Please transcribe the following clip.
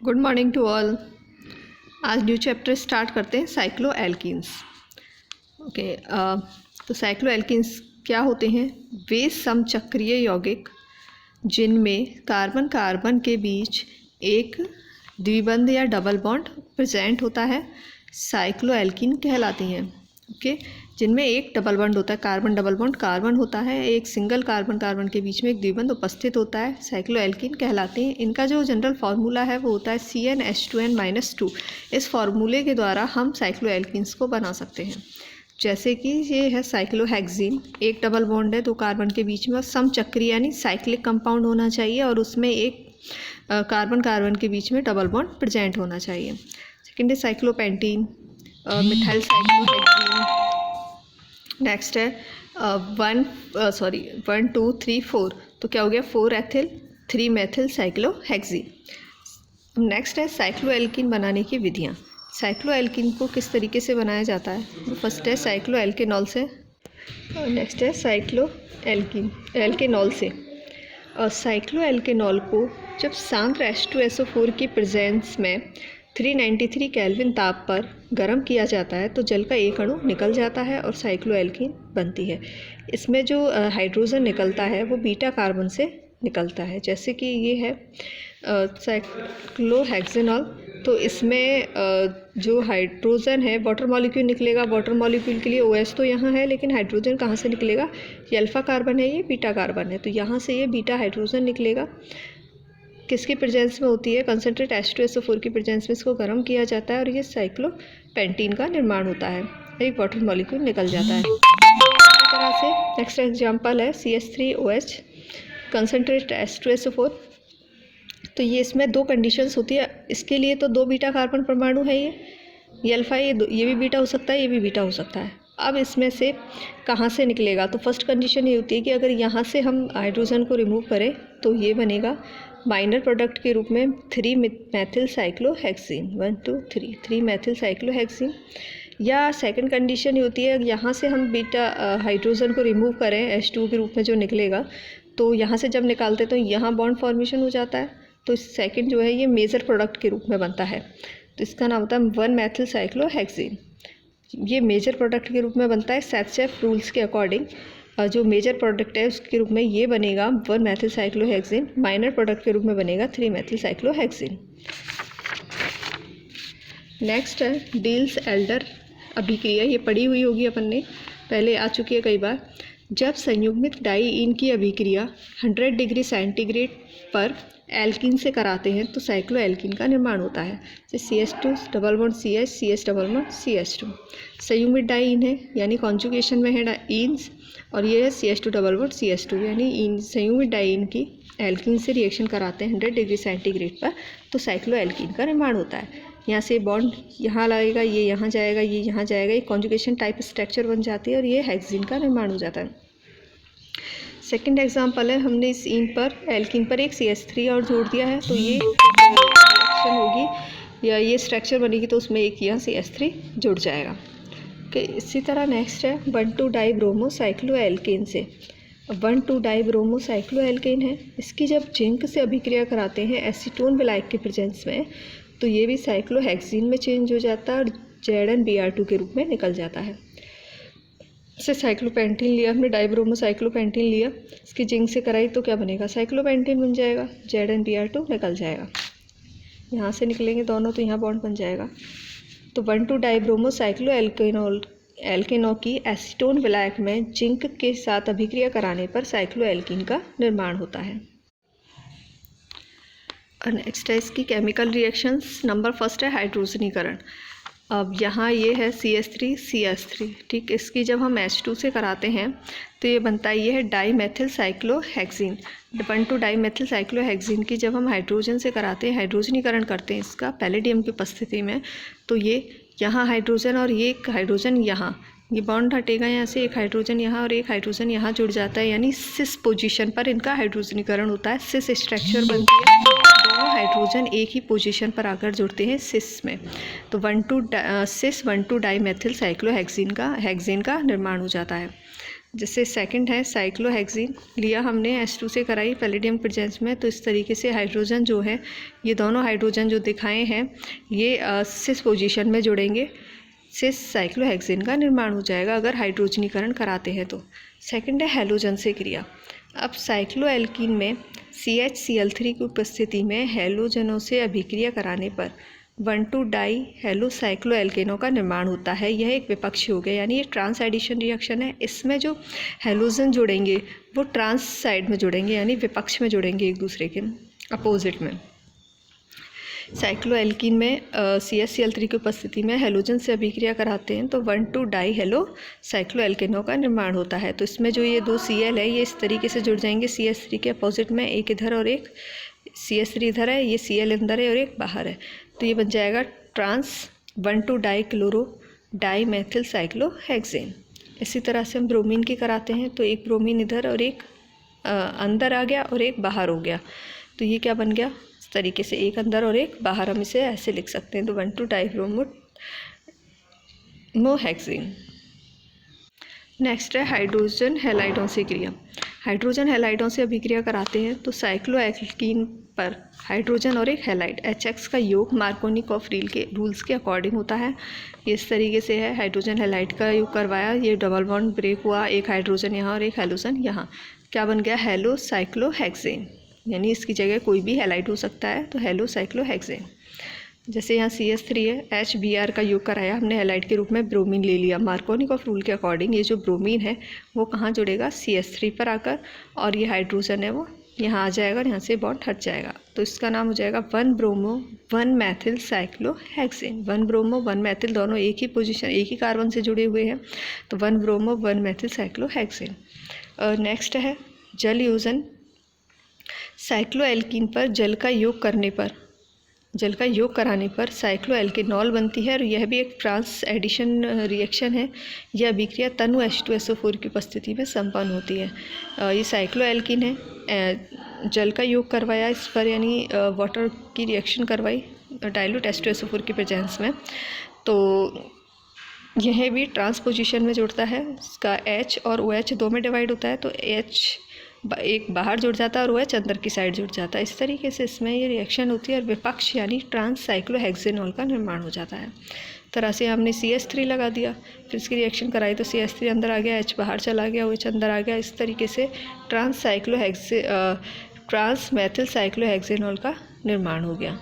Good morning to all. आज new chapter start करते हैं साइक्लो एल्कीन्स। ओके, तो साइक्लो एल्कीन्स क्या होते हैं? वे समचक्रीय यौगिक जिनमें कार्बन कार्बन के बीच एक द्विबंध या डबल बॉन्ड प्रेजेंट होता है, साइक्लो एल्कीन कहलाती हैं। ओके, जिनमें एक डबल बॉन्ड होता है, कार्बन डबल बॉन्ड कार्बन होता है, एक सिंगल कार्बन कार्बन के बीच में एक द्विबंध उपस्थित होता है, साइक्लो एल्कीन कहलाते हैं। इनका जो जनरल फार्मूला है वो होता है CnH2n-2। इस फार्मूले के द्वारा हम साइक्लो एल्कीन्स को बना सकते हैं। जैसे कि ये है साइक्लोहेक्सीन, एक डबल बॉन्ड है दो कार्बन के बीच में और समचक्रीय यानी साइक्लिक कंपाउंड होना चाहिए और उसमें एक कार्बन कार्बन के बीच में डबल बॉन्ड प्रेजेंट होना चाहिए। सेकेंड है साइक्लोपेंटीन, मिथाइल साइक्लोहेक्सीन। नेक्स्ट है 1 2 3 4, तो क्या हो गया 4 एथिल 3 मेथिल साइक्लोहेक्सी। नेक्स्ट है साइक्लो एल्कीन बनाने की विधियाँ। साइक्लो एल्कीन को किस तरीके से बनाया जाता है? फर्स्ट है साइक्लो एल्केनॉल से, और नेक्स्ट है साइक्लो एल्केनॉल से। और साइक्लो एल्केनॉल को जब सांद्र H2SO4 की प्रेजेंस में 393 केल्विन ताप पर गर्म किया जाता है तो जल का एक अणु निकल जाता है और साइक्लो एल्कीन बनती है। इसमें जो हाइड्रोजन निकलता है वो बीटा कार्बन से निकलता है। जैसे कि ये है साइक्लोहेक्सेनॉल, तो इसमें जो हाइड्रोजन है वाटर मॉलिक्यूल निकलेगा। वाटर मॉलिक्यूल के लिए OH तो यहाँ है, लेकिन हाइड्रोजन कहाँ से निकलेगा? ये अल्फ़ा कार्बन है, ये बीटा कार्बन है, तो यहाँ से ये बीटा हाइड्रोजन निकलेगा। किसकी प्रेजेंस में होती है? कंसनट्रेट H2SO4 की प्रेजेंस में इसको गर्म किया जाता है और ये साइक्लोपेंटीन का निर्माण होता है, एक वाटर मॉलिक्यूल निकल जाता है। इसी तरह से नेक्स्ट एग्जांपल है CH3OH, कंसनट्रेट H2SO4। तो ये इसमें दो कंडीशंस होती है। इसके लिए तो दो बीटा कार्बन परमाणु है, ये अल्फ़ा, ये भी बीटा हो सकता है, ये भी बीटा हो सकता है। अब इसमें से कहाँ से निकलेगा? तो फर्स्ट कंडीशन ये होती है कि अगर यहाँ से हम हाइड्रोजन को रिमूव करें तो ये बनेगा माइनर प्रोडक्ट के रूप में 3 मेथिल साइक्लोहेक्सीन, 1 2 3 मेथिल साइक्लोहेक्सीन। या सेकंड कंडीशन ये होती है यहाँ से हम बीटा हाइड्रोजन को रिमूव करें, H2 के रूप में जो निकलेगा, तो यहाँ से जब निकालते तो यहाँ बॉन्ड फॉर्मेशन हो जाता है, तो सेकंड जो है ये मेजर प्रोडक्ट के रूप में बनता है, तो इसका नाम होता है 1 मेथिल साइक्लोहेक्सीन। ये मेजर प्रोडक्ट के रूप में बनता है। सेट रूल्स के अकॉर्डिंग जो मेजर प्रोडक्ट है उसके रूप में ये बनेगा 1 मेथिल साइक्लोहेक्सीन, माइनर प्रोडक्ट के रूप में बनेगा 3 मेथिल साइक्लोहेक्सीन। नेक्स्ट है डील्स एल्डर अभिक्रिया, ये पढ़ी हुई होगी अपन ने, पहले आ चुकी है कई बार। जब संयुग्मित डाईईन की अभिक्रिया 100 डिग्री सेंटीग्रेड पर एल्कीन से कराते हैं तो साइक्लो एल्कीन का निर्माण होता है। जैसे CH2 double bond CH, CH double bond CH2। संयुग्मित डाईईन है यानी कॉन्जुगेशन में है ईन्स, और ये है CH2 डबल बॉन्ड CH2 यानी संयुग्मित डाईईन की एल्कीन से रिएक्शन कराते हैं 100 डिग्री सेंटीग्रेड पर, तो साइक्लो एल्कीन का निर्माण होता है। यहाँ से बॉन्ड यहाँ लगेगा, ये यहाँ जाएगा, ये यहाँ जाएगा, एक कॉन्जुगेशन टाइप स्ट्रक्चर बन जाती है और ये हेक्सीन का निर्माण हो जाता है। सेकंड एग्जांपल है, हमने इस ईन पर एल्कीन पर एक CH3 और जोड़ दिया है, तो ये रिएक्शन होगी या ये स्ट्रक्चर बनेगी तो उसमें एक यहाँ CH3 जुड़ जाएगा। ओके, इसी तरह नेक्स्ट है 1,2 डाइब्रोमो साइक्लोएल्केन से। 1,2 डाइब्रोमो साइक्लोएल्केन है, इसकी जब जिंक से अभिक्रिया कराते हैं एसीटोन विलायक की प्रेजेंस में तो ये भी साइक्लोहेक्सीन में चेंज हो जाता है और ZnBr2 के रूप में निकल जाता है। जैसे साइक्लोपेंटीन लिया हमने, डाइब्रोमो साइक्लोपेंटीन लिया, इसकी जिंक से कराई तो क्या बनेगा? साइक्लोपेंटीन बन जाएगा, ZnBr2 निकल जाएगा। यहाँ से निकलेंगे दोनों तो यहाँ बॉन्ड बन जाएगा। तो 1,2 डाइब्रोमो साइक्लोएल्केनॉल की एसीटोन विलायक में जिंक के साथ अभिक्रिया कराने पर साइक्लोएल्कीन का निर्माण होता है। और नेक्स्ट है इसकी केमिकल रिएक्शंस। नंबर फर्स्ट है हाइड्रोजनीकरण। अब यहाँ ये है CH3 CH3, ठीक। इसकी जब हम H2 से कराते हैं तो ये बनता है, ये है डाईमेथिल साइक्लोहेक्सीन। 1,2 डाईमेथिल साइक्लोहेक्सीन की जब हम हाइड्रोजन से कराते हैं, हाइड्रोजनीकरण करते हैं इसका पैलेडियम की उपस्थिति में, तो ये यहाँ हाइड्रोजन और ये एक हाइड्रोजन यहाँ, ये बॉन्ड हटेगा यहाँ से, एक हाइड्रोजन यहाँ और एक हाइड्रोजन यहाँ जुड़ जाता है, यानी सिस पोजीशन पर इनका हाइड्रोजनीकरण होता है। सिस स्ट्रक्चर बनती है, दोनों हाइड्रोजन एक ही पोजीशन पर आकर जुड़ते हैं सिस में, तो 1,2 डाईमेथिल साइक्लोहेक्सीन का निर्माण हो जाता है। जैसे सेकंड है साइक्लोहेक्सीन, लिया हमने H2 से कराई पैलेडियम प्रेजेंस में, तो इस तरीके से हाइड्रोजन जो है, ये दोनों हाइड्रोजन जो दिखाए हैं ये सिस पोजीशन में जुड़ेंगे, सिस साइक्लोहेक्सीन का निर्माण हो जाएगा अगर हाइड्रोजनीकरण कराते हैं तो। सेकंड है हैलोजन से क्रिया। अब साइक्लोएल्कीन में CH Cl3 की उपस्थिति में हैलोजनों से अभिक्रिया कराने पर 1,2-डाई हेलोसाइक्लोएल्केनों का निर्माण होता है। यह एक विपक्षी हो गया, यानी ये ट्रांस एडिशन रिएक्शन है। इसमें जो हैलोजन जुड़ेंगे वो ट्रांस साइड में जुड़ेंगे, यानी विपक्ष में जुड़ेंगे, एक दूसरे के अपोजिट में। साइक्लोएल्कीन में CH Cl3 की उपस्थिति में हैलोजन से अभिक्रिया कराते हैं तो 1,2-डाई हेलोसाइक्लोएल्केनों का निर्माण होता है। तो इसमें जो ये दो Cl है ये इस तरीके से जुड़ जाएंगे CH3 के अपोजिट में, एक इधर और एक CH3 इधर है, ये Cl अंदर है और एक बाहर है, तो ये बन जाएगा ट्रांस 1,2-डाई क्लोरो डाई मेथिल साइक्लोहेक्सेन। इसी तरह से हम ब्रोमीन की कराते हैं, तो एक ब्रोमीन इधर और एक अंदर आ गया और एक बाहर हो गया, तो ये क्या बन गया इस तरीके से, एक अंदर और एक बाहर। हम इसे ऐसे लिख सकते हैं, तो 1,2-डाई ब्रोमोहेक्सेन। नेक्स्ट है हाइड्रोजन हैलाइडों से क्रिया। हाइड्रोजन हैलाइडों से अभिक्रिया कराते हैं तो साइक्लोएल्कीन पर हाइड्रोजन और एक हैलाइड HX का योग मार्कोनिकॉफ रूल्स के अकॉर्डिंग होता है। ये इस तरीके से है, हाइड्रोजन हैलाइड का योग करवाया, ये डबल बॉन्ड ब्रेक हुआ, एक हाइड्रोजन यहाँ और एक हैलोजन यहाँ, क्या बन गया हेलोसाइक्लोहेक्सेन, यानी इसकी जगह कोई भी हैलाइड हो सकता है, तो हेलोसाइक्लोहेक्सेन। जैसे यहाँ CH3 है, HBr का योग कराया हमने हैलाइड के रूप में, ब्रोमीन ले लिया, मार्कोनिकॉफ रूल के अकॉर्डिंग ये जो ब्रोमीन है वो कहाँ जुड़ेगा CH3 पर आकर, और ये हाइड्रोजन है वो यहाँ आ जाएगा और यहाँ से बॉन्ड हट जाएगा, तो इसका नाम हो जाएगा 1-ब्रोमो 1-मैथिल साइक्लोहेक्सेन। 1-ब्रोमो 1-मैथिल दोनों एक ही पोजीशन, एक ही कार्बन से जुड़े हुए हैं, तो 1-ब्रोमो 1-मैथिल साइक्लोहेक्सेन। नेक्स्ट है जल योजन। साइक्लोएल्कीन पर जल का योग कराने पर साइक्लोएल्केनॉल बनती है, और यह भी एक ट्रांस एडिशन रिएक्शन है। यह अभिक्रिया तनु H2SO4 की उपस्थिति में संपन्न होती है। ये साइक्लोएल्कीन है, जल का योग करवाया इस पर, यानी वाटर की रिएक्शन करवाई डाइल्यूट H2SO4 की प्रेजेंस में, तो यह भी ट्रांस पोजीशन में जुड़ता है। इसका H और OH दो में डिवाइड होता है, तो H एक बाहर जुड़ जाता है और OH अंदर की साइड जुड़ जाता है। इस तरीके से इसमें ये रिएक्शन होती है और विपक्ष यानी ट्रांस साइक्लोहेक्सेनॉल का निर्माण हो जाता है। तरह से हमने CH3 लगा दिया, फिर इसकी रिएक्शन कराई तो CH3 अंदर आ गया, H बाहर चला गया, OH अंदर आ गया। इस तरीके से ट्रांस मैथिल साइक्लोहेक्सेनॉल का निर्माण हो गया।